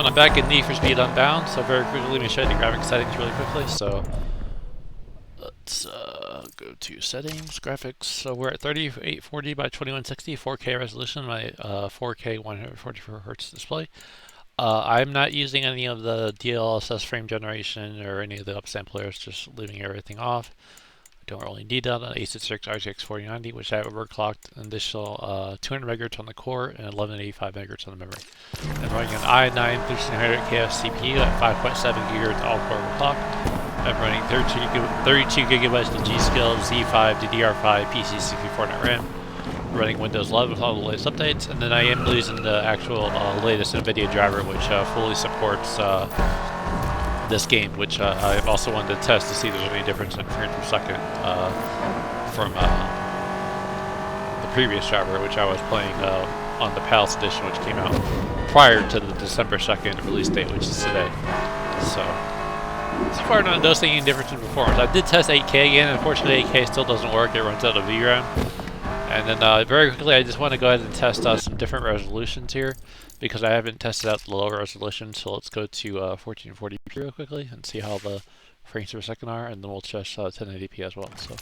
I'm back in Need for Speed Unbound, so very quickly let me show you the graphics settings really quickly. So let's go to settings, graphics. So we're at 3840 by 2160, 4K resolution, my 4K 144 Hz display. I'm not using any of the DLSS frame generation or any of the upsamplers, just leaving everything off. Don't really need that on Asus Strix RTX 4090, which I have overclocked an additional 200 MHz on the core and 1185 MHz on the memory. I'm running an i9 13600KF CPU at 5.7 GHz all-core overclock. I'm running 32 GB of G-Skill Z5 DDR5 PC64 RAM. Running Windows 11 with all the latest updates, and then I am using the actual latest Nvidia driver, which fully supports this game, which I also wanted to test to see if there's any difference in frames per second from the previous driver, which I was playing on the Palace Edition, which came out prior to the December 2nd release date, which is today. So far not noticing any difference in performance. I did test 8K again, unfortunately 8K still doesn't work, it runs out of VRAM. And then very quickly, I just want to go ahead and test some different resolutions here, because I haven't tested out the lower resolution. So let's go to 1440p real quickly and see how the frames per second are, and then we'll test 1080p as well. So,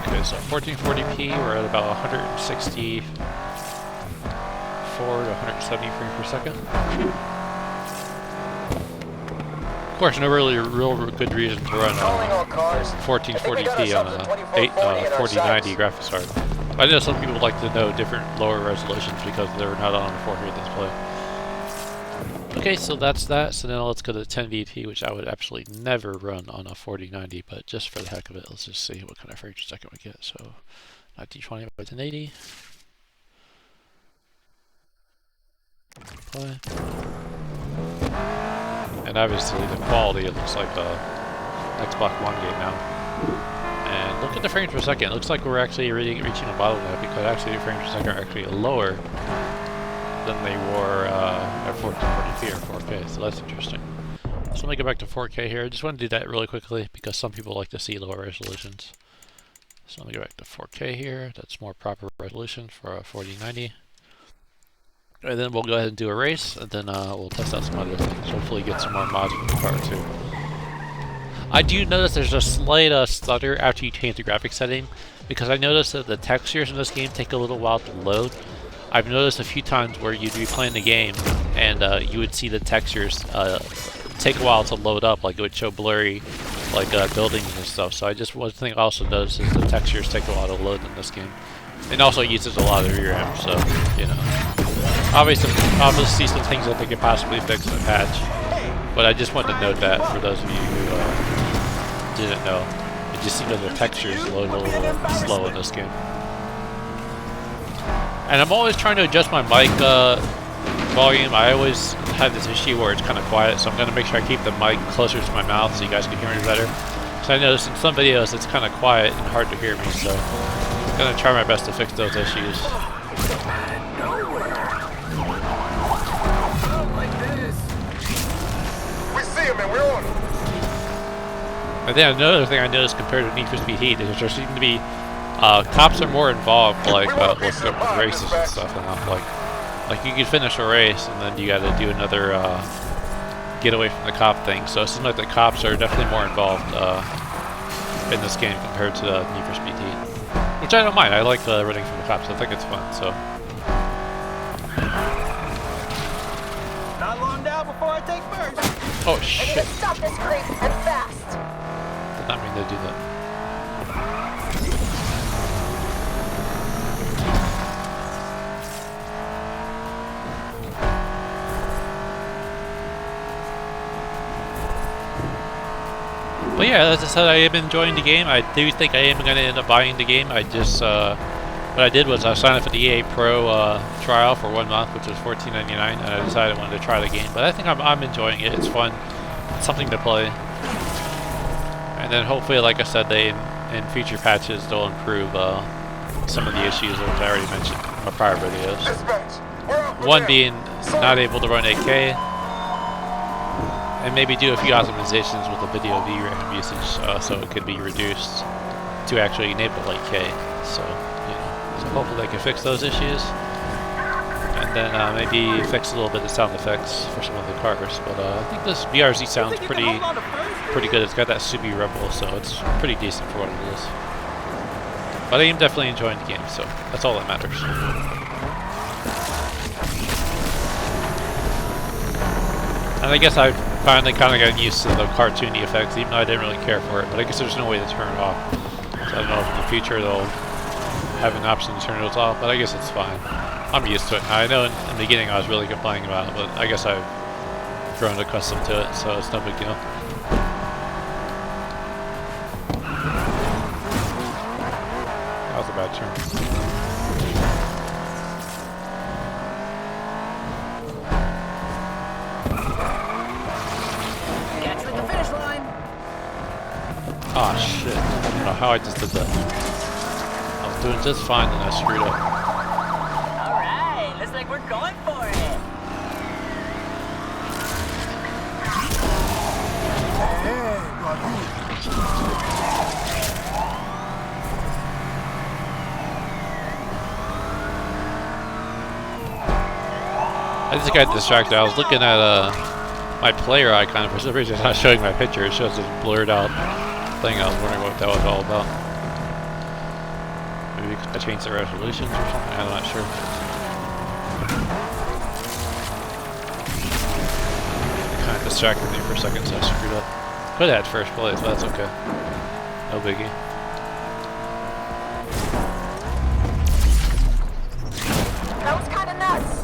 okay, so 1440p, we're at about 164 to 170 frames per second. Of course, no really real good reason to run 1440p on a 4090 graphics card. I know some people like to know different lower resolutions because they're not on a 4K display. Okay, so that's that. So now let's go to 1080p, which I would absolutely never run on a 4090, but just for the heck of it, let's just see what kind of frames per second we get. So 1920 by 1080. Play. And obviously the quality, it looks like a Xbox One game now. And look at the frames per second. It looks like we're actually reaching a bottleneck, because actually the frames per second are actually lower than they were at 1440p or 4K. So that's interesting. So let me go back to 4K here. I just want to do that really quickly because some people like to see lower resolutions. So let me go back to 4K here. That's more proper resolution for a 4090. And then we'll go ahead and do a race, and then we'll test out some other things. Hopefully get some more mods in the car too. I do notice there's a slight stutter after you change the graphics setting, because I noticed that the textures in this game take a little while to load. I've noticed a few times where you'd be playing the game, and you would see the textures take a while to load up, like it would show blurry, like buildings and stuff. So I just one thing I also noticed is the textures take a while to load in this game. And also uses a lot of VRAM, so, you know. Obviously some things that they could possibly fix in a patch. But I just wanted to note that for those of you who didn't know. It just seems like the textures load a little slow in this game. And I'm always trying to adjust my mic volume. I always have this issue where it's kind of quiet, so I'm going to make sure I keep the mic closer to my mouth so you guys can hear me better. So I noticed in some videos it's kind of quiet and hard to hear me, so I'm going to try my best to fix those issues. And then another thing I noticed compared to Need for Speed Heat is there seem to be cops are more involved, like with the races and stuff, and like you could finish a race and then you got to do another get away from the cop thing. So it seems like the cops are definitely more involved in this game compared to Need for Speed Heat, which I don't mind. I like running from the cops. I think it's fun. So. Not long now before I take first. Oh shit! I need to stop this creep and fast. Did not mean to do that. But yeah, as I said, I am enjoying the game. I do think I am going to end up buying the game. I just, what I did was I signed up for the EA Pro trial for 1 month, which was $14.99, and I decided I wanted to try the game. But I think I'm enjoying it. It's fun. It's something to play. And then hopefully, like I said, in future patches, they'll improve some of the issues which I already mentioned in my prior videos. One being not able to run 8K, and maybe do a few optimizations with the video VRAM usage, so it could be reduced to actually enable 8K. So, you know, so hopefully they can fix those issues. And then maybe fix a little bit of sound effects for some of the cars. But I think this VRZ sounds pretty good. It's got that Subi rumble, so it's pretty decent for what it is. But I am definitely enjoying the game, so that's all that matters. And I guess I've finally kind of gotten used to the cartoony effects, even though I didn't really care for it. But I guess there's no way to turn it off. So I don't know if in the future they'll have an option to turn those off, but I guess it's fine. I'm used to it. I know in the beginning I was really complaining about it, but I guess I've grown accustomed to it, so it's no big deal. That was a bad turn. Catch you at the finish line. Ah, shit. I don't know how I just did that. I was doing just fine and I screwed up. Looks like we're going for it. I just got distracted. I was looking at my player icon. For some reason it's not showing my picture. It shows this blurred out thing. I was wondering what that was all about. Maybe I changed the resolutions or something. I'm not sure. Kind of distracted me for a second, so I screwed up. Could have had first place, but that's okay. No biggie. That was kind of nuts.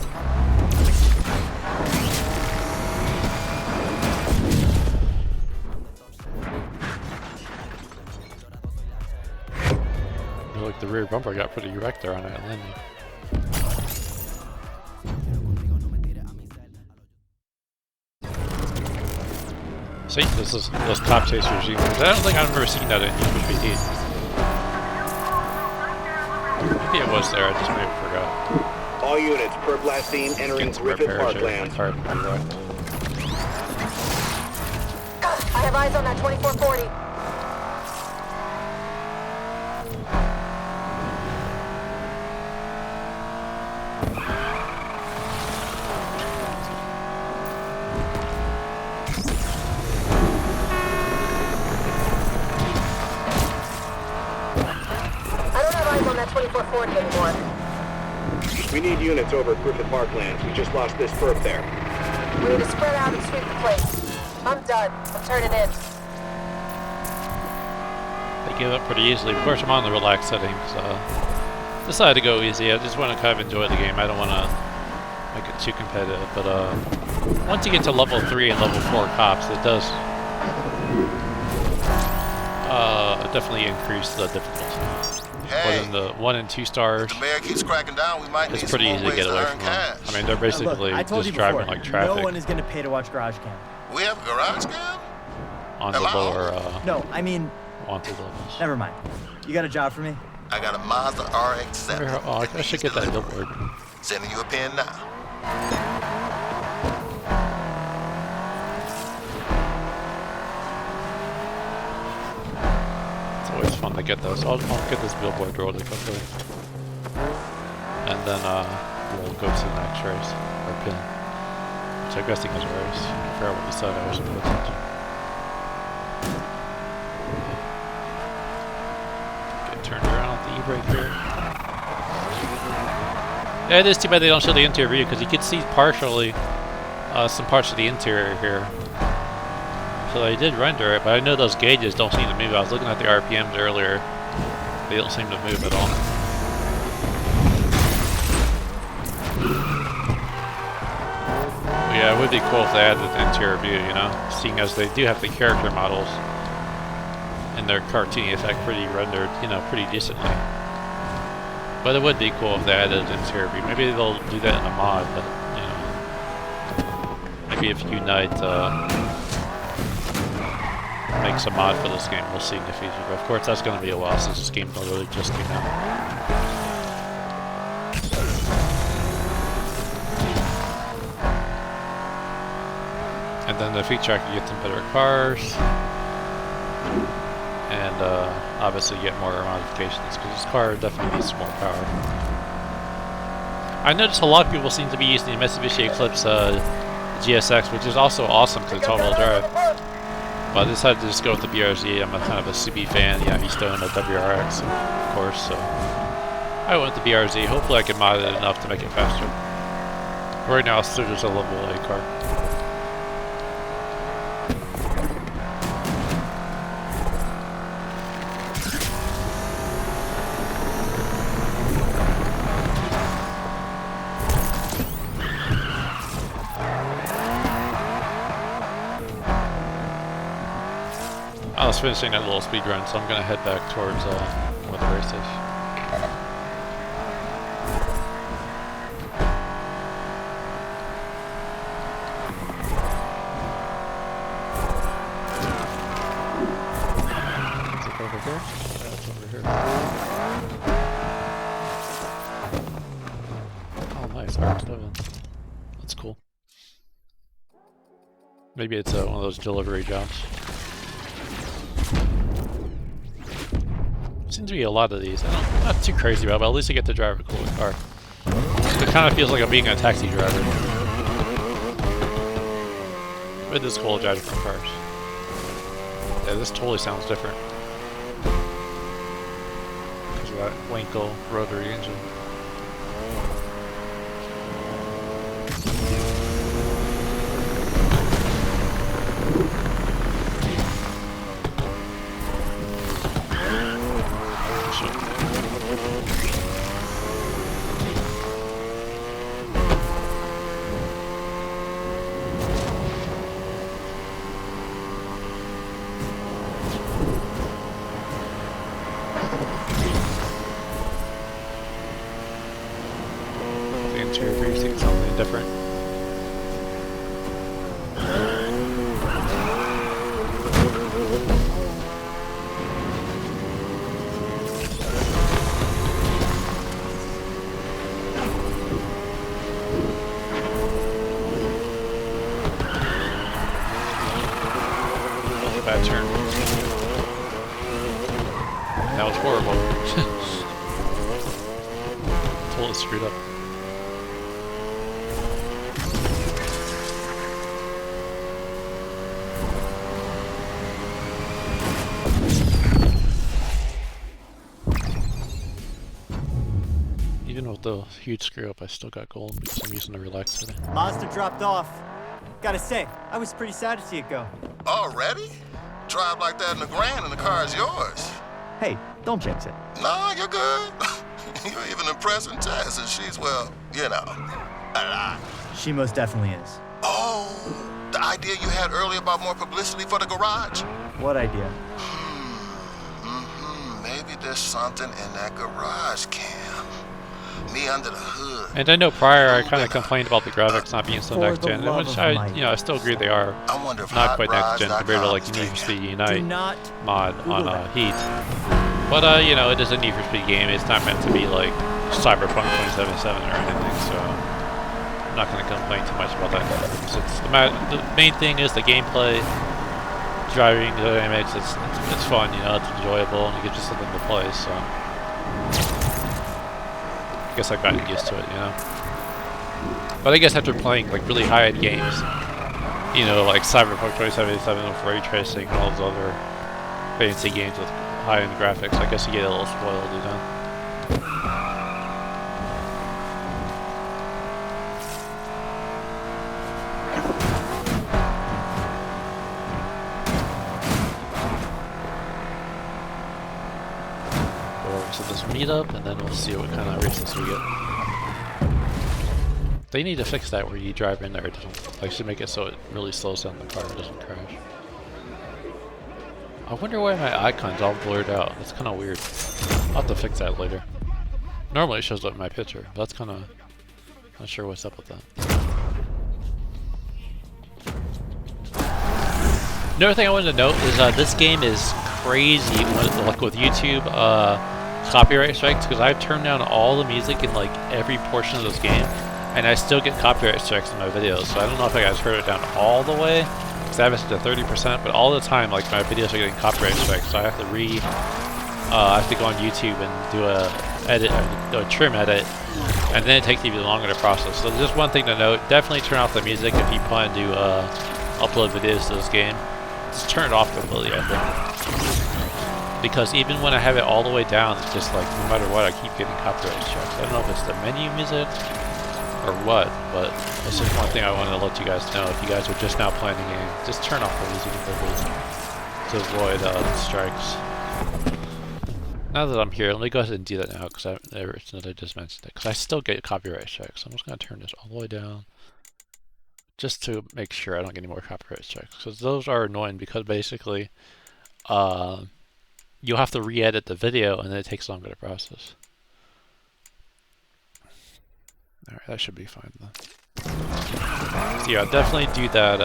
Like the rear bumper got pretty wrecked there on that landing. See, this is those top chase regimes. I don't think I've ever seen that in UPD. Maybe it was there, I just maybe forgot. All units per blast scene entering Griffith Parkland. I have eyes on that 2440. I don't have eyes on that 2440 anymore. We need units over at Griffith Parkland. We just lost this perp there. We need to spread out and sweep the place. I'm done. I'm turning in. They give up pretty easily. Of course, I'm on the relaxed settings. Decided to go easy. I just want to kind of enjoy the game. I don't want to make it too competitive. But once you get to level 3 and level 4 cops, it does definitely increase the difficulty. More than the 1 and 2 stars. If the mayor keeps cracking down, we might It's need pretty some easy more to get ways away earn from them. cash. I mean, they're basically I told just you driving before, like traffic no one is going to pay to watch Garage Cam. We have a garage cam? on the lower No, I mean, wanted levels. never mind. You got a job for me? I got a Mazda RX-7. Oh, I should get that billboard. Sending you a pin now. It's always fun to get those. I'll get this billboard really quickly. And then we'll go to the next race, or pin. Which I'm guessing is a race. I forgot what you said, I wasn't paying attention. Get turned around with the e-brake here. Yeah, it is too bad they don't show the interior view, because you can see partially some parts of the interior here. So they did render it, but I know those gauges don't seem to move. I was looking at the RPMs earlier. They don't seem to move at all. But yeah, it would be cool if they added the interior view, you know? Seeing as they do have the character models and their cartoony effect pretty rendered, you know, pretty decently. But it would be cool if they added an interior view. Maybe they'll do that in a mod, but, you know. Maybe if Unite makes a mod for this game, we'll see in the future. But of course, that's going to be a while since this game literally just came out. And then the feature, I can get some better cars, and obviously get more modifications, because this car definitely needs more power. I noticed a lot of people seem to be using the Mitsubishi Eclipse GSX, which is also awesome because it's all-wheel drive. But I decided to just go with the BRZ. I'm a kind of a CB fan. Yeah, he's still in a WRX, of course, so I went with the BRZ. Hopefully I can mod it enough to make it faster. Right now it's still just a level 8 car. I was finishing that little speed run, so I'm gonna head back towards where the race is. Is it over here? Yeah, it's over here. Oh, nice, RX-7. That's cool. Maybe it's one of those delivery jobs. Seems to be a lot of these. I'm not too crazy about it, but at least I get to drive a cool car. It kind of feels like I'm being a taxi driver. It is cool to drive different cars. Yeah, this totally sounds different. Because of that Wankel rotary engine. Something different. Bad turn. That was horrible. Totally screwed up. Even with the huge screw up, I still got gold because I'm using the relax setting. Mazda dropped off. Gotta say, I was pretty sad to see it go. Already? Drive like that in the Grand and the car is yours. Hey, don't jinx it. No, you're good. You're even impressing Tess, and she's, well, you know, a lot. She most definitely is. Oh, the idea you had earlier about more publicity for the garage? What idea? Maybe there's something in that garage cam. Me under the hood. And I know prior I kind of complained about the graphics not being so next gen, which I still agree they are I wonder if not quite next gen compared to like Need for Speed Unite mod on Heat. But you know, it is a Need for Speed game. It's not meant to be like Cyberpunk 2077 or anything, so I'm not going to complain too much about that. The main thing is the gameplay, driving the dynamics. It's fun, you know, it's enjoyable, and it gives you something to play. So I guess I've gotten used to it, you know. But I guess after playing like really high-end games, you know, like Cyberpunk 2077 with ray tracing and all those other fancy games with high-end graphics, I guess you get a little spoiled, you know. So this meetup, and then we'll see what kind of races we get. They need to fix that where you drive in there. It doesn't, like, should make it so it really slows down the car and doesn't crash. I wonder why my icon's all blurred out. That's kind of weird. I'll have to fix that later. Normally it shows up in my picture, but that's kind of not sure what's up with that. Another thing I wanted to note is this game is crazy with YouTube copyright strikes, because I've turned down all the music in like every portion of this game, and I still get copyright strikes in my videos. So I don't know if I guys heard it down all the way, because I have it to 30%, but all the time like my videos are getting copyright strikes, so I have to I have to go on YouTube and do a trim edit and then it takes even longer to process. So just one thing to note, definitely turn off the music if you plan to upload videos to this game. Just turn it off completely, I think. Because even when I have it all the way down, it's just like, no matter what, I keep getting copyright strikes. I don't know if it's the menu music or what, but that's just one thing I wanted to let you guys know. If you guys are just now playing the game, just turn off the music completely to avoid strikes. Now that I'm here, let me go ahead and do that now, because I just mentioned it. Because I still get copyright strikes. I'm just going to turn this all the way down, just to make sure I don't get any more copyright strikes. Because those are annoying, because basically, you'll have to re-edit the video, and then it takes longer to process. Alright, that should be fine then. So yeah, definitely do that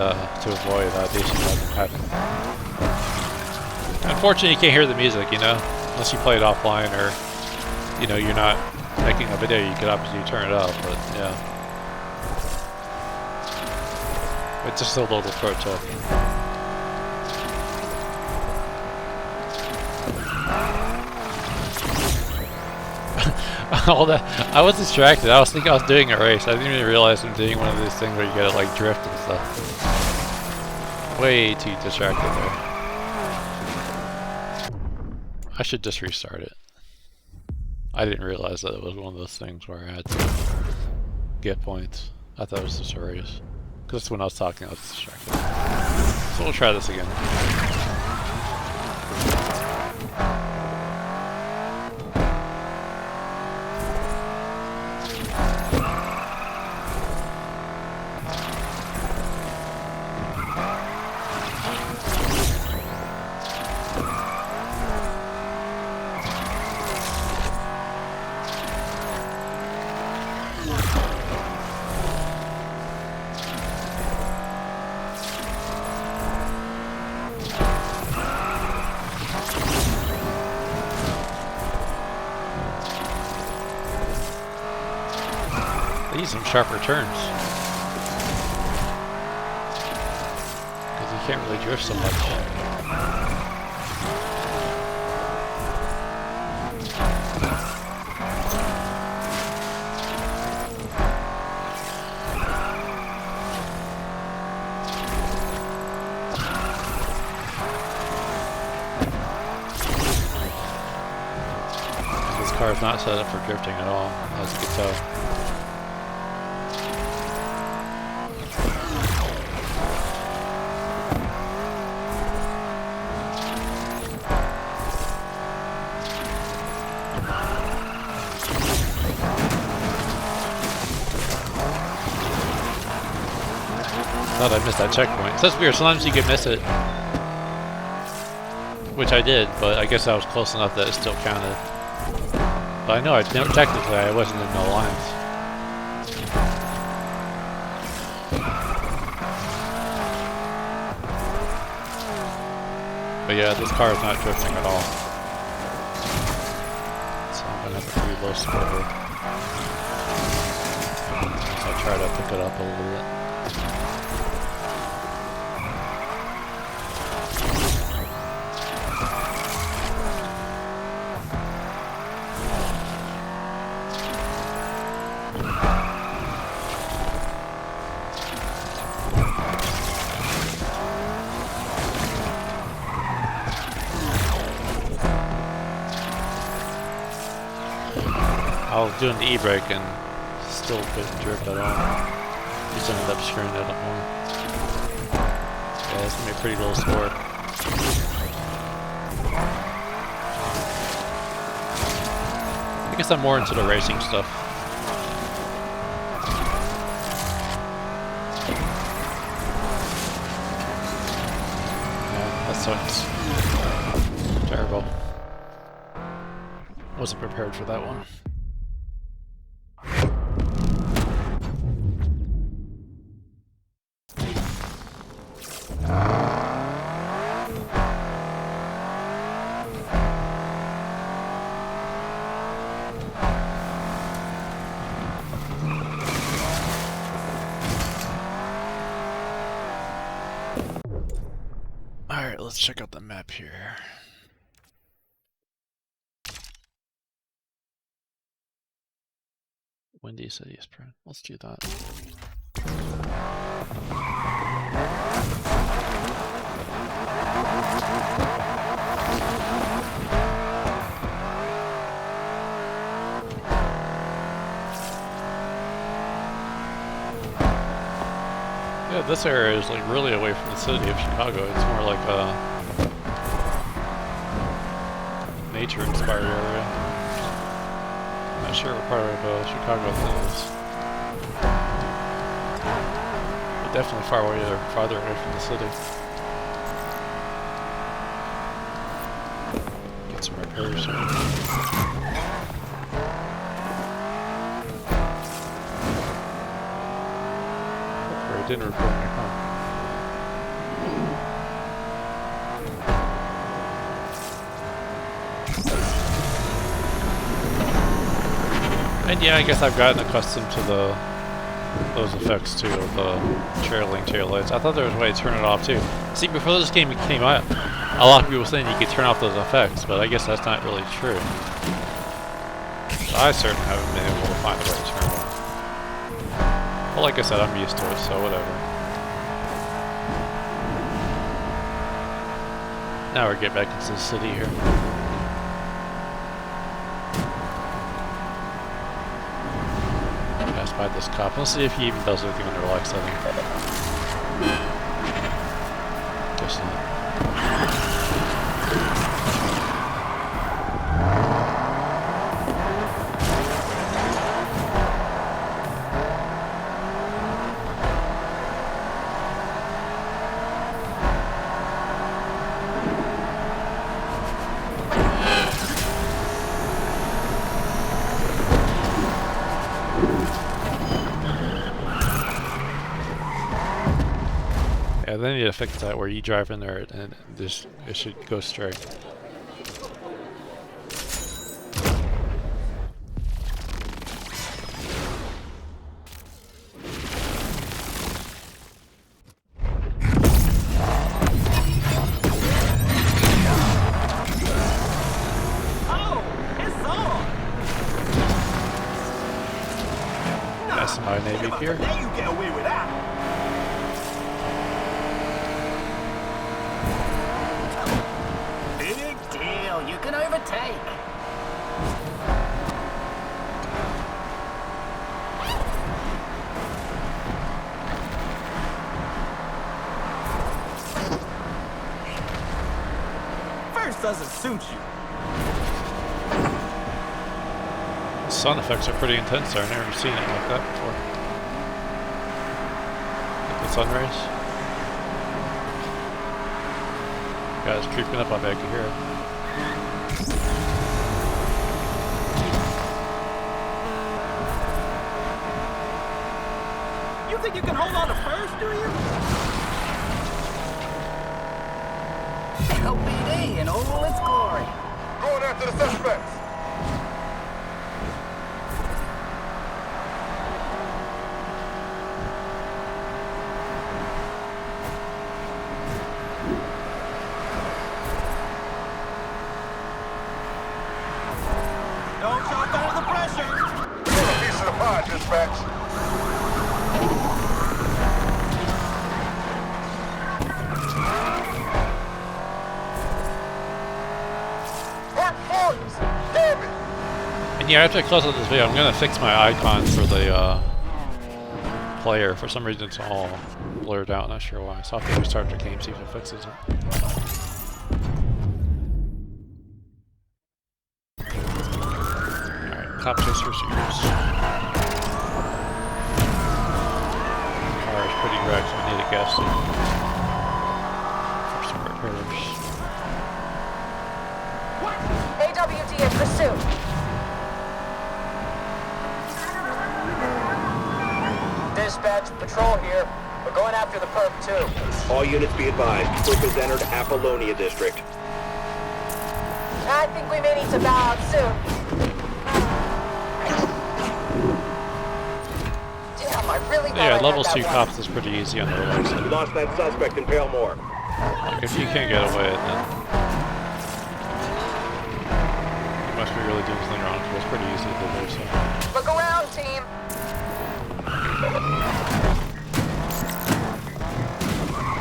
to avoid these things happening. Unfortunately, you can't hear the music, you know? Unless you play it offline, or, you know, you're not making a video, you could obviously turn it off, but yeah. It's just a little pro tip. All that, I was distracted. I was thinking I was doing a race. I didn't even realize I'm doing one of these things where you gotta like drift and stuff. Way too distracted there. I should just restart it. I didn't realize that it was one of those things where I had to get points. I thought it was just a race. Because when I was talking, I was distracted. So we'll try this again. Some sharper turns, because you can't really drift so much. This car is not set up for drifting at all, as you can tell. Thought I missed that checkpoint. So that's weird. Sometimes you can miss it, which I did, but I guess I was close enough that it still counted. But I know technically I wasn't in no lines. But yeah, this car is not drifting at all. So I'm gonna have a pretty low score here. So I try to pick it up a little bit. I was doing the e-brake and still couldn't drift at all. Just ended up screwing it up more. Yeah, that's gonna be a pretty low score. I guess I'm more into the racing stuff. Yeah, that sucks. Terrible. Wasn't prepared for that one. Alright, let's check out the map here. Windy City is prone. Let's do that. Yeah, this area is like really away from the city of Chicago. It's more like a nature-inspired area. I'm not sure what part of Chicago that is. But definitely farther away from the city. Get some repairs here. Didn't record my car. And yeah, I guess I've gotten accustomed to those effects too of the trailing taillights. I thought there was a way to turn it off too. See, before this game came out, a lot of people were saying you could turn off those effects, but I guess that's not really true. I certainly haven't been able to find a way to turn it off. Well, like I said, I'm used to it, so whatever. Now we get back into the city here. Pass by this cop. Let's see if he even does anything under lock setting. Guess not. They need to fix that where you drive in there and it should go straight. Oh, it's on. That's my Navy Pier. Now you get away with that. You can overtake. First doesn't suit you. The sun effects are pretty intense there. I've never seen it like that before. Like the sun rays. Guys creeping up, I bet I can hear it. You think you can hold on to first, do you? LBD in all its glory. Going after the suspects. Don't choke under the pressure. You're a piece of the pie, dispatch. And yeah, after I close out this video, I'm gonna fix my icon for the player. For some reason, it's all blurred out. Not sure why. So I'll have to restart the game, see if it fixes it. Alright, cop chasers use. Car is pretty wrecked, so I need a gas station for some repairs. AWD in pursuit. Dispatch, patrol here. We're going after the perp too. All units be advised. Perp has entered Apollonia District. I think we may need to bow out soon. Damn, I really thought Yeah, I level had 2 that cops is pretty easy on the relax We setting. lost that suspect in Palemore. Like, if you can't get away, then must be really doing something wrong because it's pretty easy to do so. Look around, team.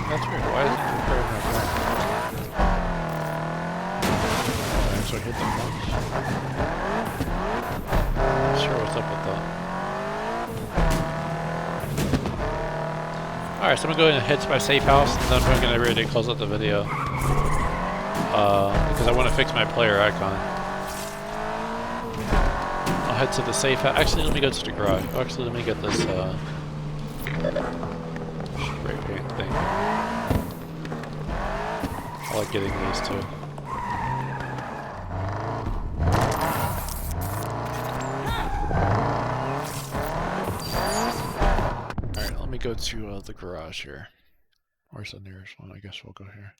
That's weird. Why isn't it preparing my car? Oh, I actually hit them once. Not sure what's up with that. Alright, so I'm gonna go ahead and head to my safe house, and then I'm gonna ready to close out the video. Because I want to fix my player icon. I'll head to the safe house. Actually, let me go to the garage. Actually, let me get this spray paint thing. I like getting these too. Alright, let me go to the garage here. Where's the nearest one? I guess we'll go here.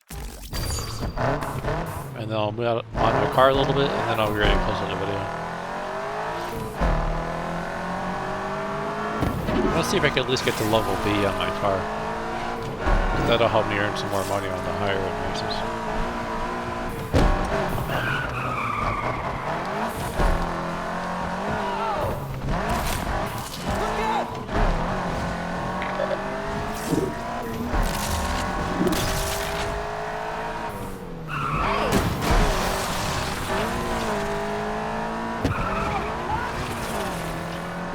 And then I'll move out on my car a little bit, and then I'll be ready to close out the video. I want to see if I can at least get to level B on my car. That'll help me earn some more money on the higher end races.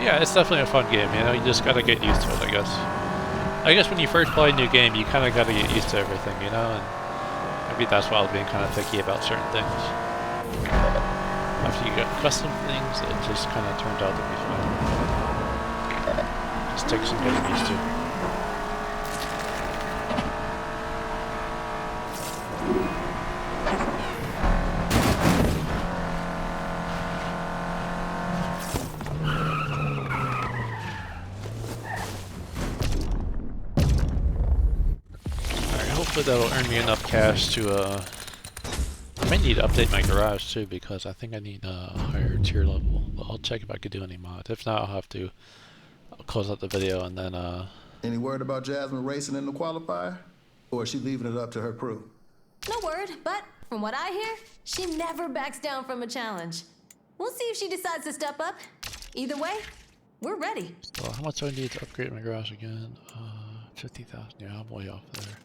Yeah, it's definitely a fun game, you know, you just gotta get used to it, I guess. I guess when you first play a new game, you kinda gotta get used to everything, you know, and maybe that's why I was being kinda picky about certain things. After you get custom things, it just kinda turned out to be fun. Just takes some getting used to. Hopefully that'll earn me enough cash to, I might need to update my garage too, because I think I need a higher tier level. But I'll check if I could do any mods. If not, I'll have to close out the video and then, Any word about Jasmine racing in the qualifier? Or is she leaving it up to her crew? No word, but from what I hear, she never backs down from a challenge. We'll see if she decides to step up. Either way, we're ready. So how much do I need to upgrade my garage again? 50,000. Yeah, I'm way off there.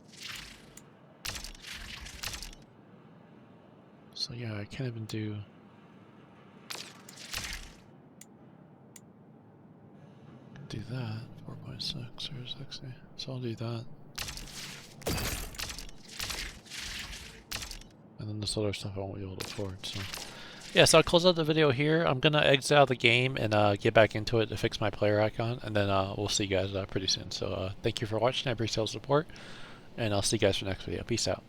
So yeah, I can't even do... do that. 4.6 or 60. So I'll do that. And then this other stuff I won't be able to afford, so... Yeah, so I'll close out the video here. I'm gonna exit out of the game and get back into it to fix my player icon, and then we'll see you guys pretty soon. So thank you for watching, I appreciate the support, and I'll see you guys for the next video. Peace out.